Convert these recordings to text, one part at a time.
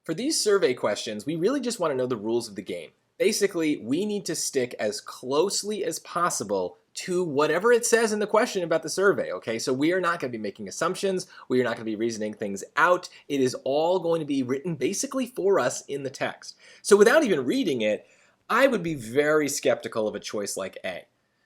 For these survey questions, we really just want to know the rules of the game. Basically, we need to stick as closely as possible to whatever it says in the question about the survey, okay? So we are not going to be making assumptions. We are not going to be reasoning things out. It is all going to be written basically for us in the text. So without even reading it, I would be very skeptical of a choice like A.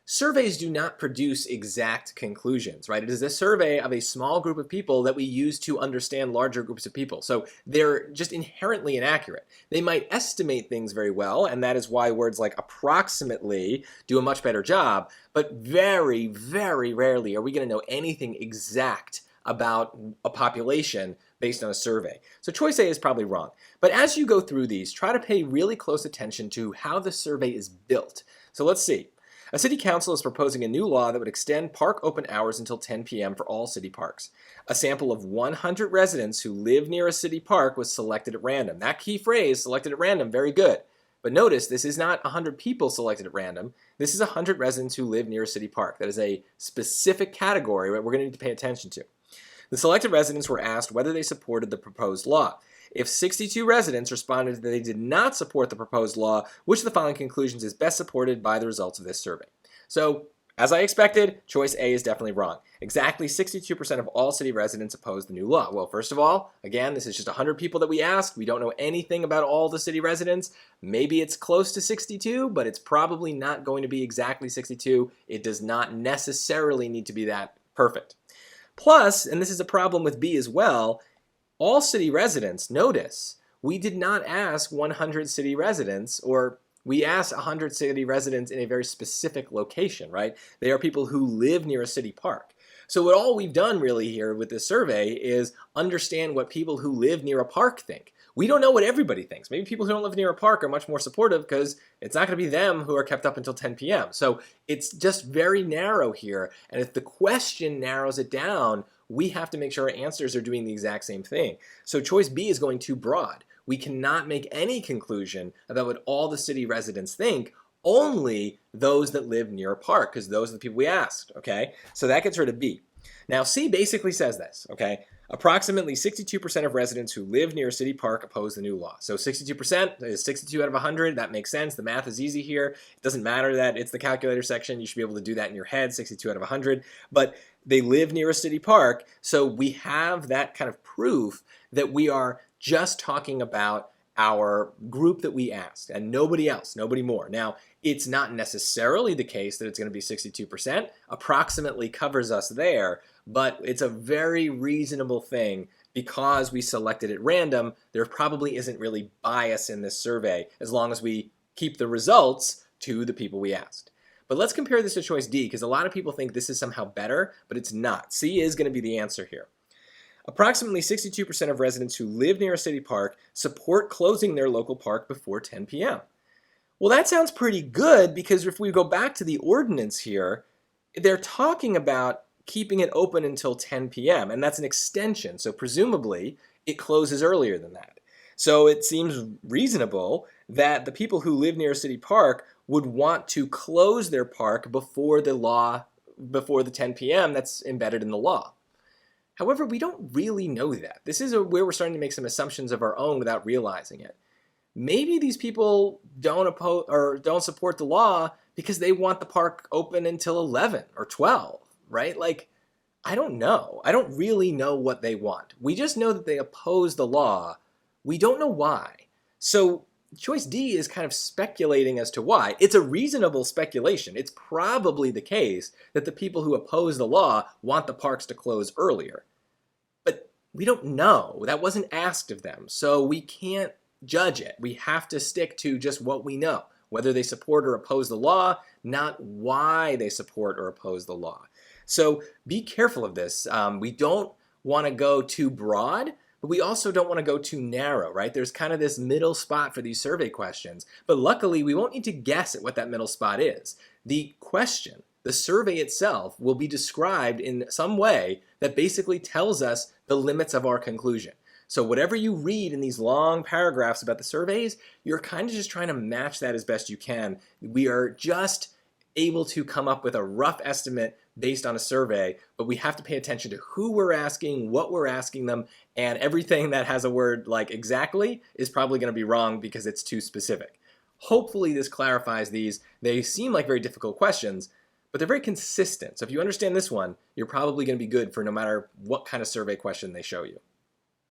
Surveys do not produce exact conclusions, right? It is a survey of a small group of people that we use to understand larger groups of people. So they're just inherently inaccurate. They might estimate things very well, and that is why words like approximately do a much better job, but very, very rarely are we going to know anything exact about a population based on a survey. So choice A is probably wrong. But as you go through these, try to pay really close attention to how the survey is built. So let's see. A city council is proposing a new law that would extend park open hours until 10 p.m. for all city parks. A sample of 100 residents who live near a city park was selected at random. That key phrase, selected at random, very good. But notice, this is not 100 people selected at random. This is 100 residents who live near a city park. That is a specific category that we're going to need to pay attention to. The selected residents were asked whether they supported the proposed law. If 62 residents responded that they did not support the proposed law, which of the following conclusions is best supported by the results of this survey? So, as I expected, choice A is definitely wrong. Exactly 62% of all city residents oppose the new law. Well, first of all, again, this is just 100 people that we asked. We don't know anything about all the city residents. Maybe it's close to 62, but it's probably not going to be exactly 62. It does not necessarily need to be that perfect. Plus, and this is a problem with B as well, all city residents, notice, we did not ask 100 city residents, or we asked 100 city residents in a very specific location, right? They are people who live near a city park. So what all we've done really here with this survey is understand what people who live near a park think. We don't know what everybody thinks. Maybe people who don't live near a park are much more supportive because it's not going to be them who are kept up until 10 p.m. So it's just very narrow here. And if the question narrows it down, we have to make sure our answers are doing the exact same thing. So choice B is going too broad. We cannot make any conclusion about what all the city residents think, only those that live near a park, because those are the people we asked, okay? So that gets rid of B. Now C basically says this, okay? Approximately 62% of residents who live near a city park oppose the new law. So 62% is 62 out of 100. That makes sense. The math is easy here. It doesn't matter that it's the calculator section. You should be able to do that in your head, 62 out of 100. But they live near a city park, so we have that kind of proof that we are just talking about our group that we asked and nobody else, nobody more. Now, it's not necessarily the case that it's going to be 62%. Approximately covers us there, but it's a very reasonable thing because we selected at random. There probably isn't really bias in this survey as long as we keep the results to the people we asked. But let's compare this to choice D because a lot of people think this is somehow better, but it's not. C is going to be the answer here. Approximately 62% of residents who live near a city park support closing their local park before 10 p.m. Well, that sounds pretty good because if we go back to the ordinance here, they're talking about keeping it open until 10 p.m. and that's an extension, so presumably it closes earlier than that. So it seems reasonable that the people who live near a city park would want to close their park before the 10 p.m. that's embedded in the law. However, we don't really know that. This is where we're starting to make some assumptions of our own without realizing it. Maybe these people don't support the law because they want the park open until 11 or 12, right? Like, I don't know. I don't really know what they want. We just know that they oppose the law. We don't know why. So choice D is kind of speculating as to why. It's a reasonable speculation. It's probably the case that the people who oppose the law want the parks to close earlier. But we don't know. That wasn't asked of them. So we can't judge it. We have to stick to just what we know, whether they support or oppose the law, not why they support or oppose the law. So be careful of this. We don't want to go too broad, but we also don't want to go too narrow, right? There's kind of this middle spot for these survey questions. But luckily, we won't need to guess at what that middle spot is. The question, the survey itself, will be described in some way that basically tells us the limits of our conclusion. So whatever you read in these long paragraphs about the surveys, you're kind of just trying to match that as best you can. We are just able to come up with a rough estimate based on a survey, but we have to pay attention to who we're asking, what we're asking them, and everything that has a word like exactly is probably going to be wrong because it's too specific. Hopefully this clarifies these. They seem like very difficult questions, but they're very consistent. So if you understand this one, you're probably going to be good for no matter what kind of survey question they show you.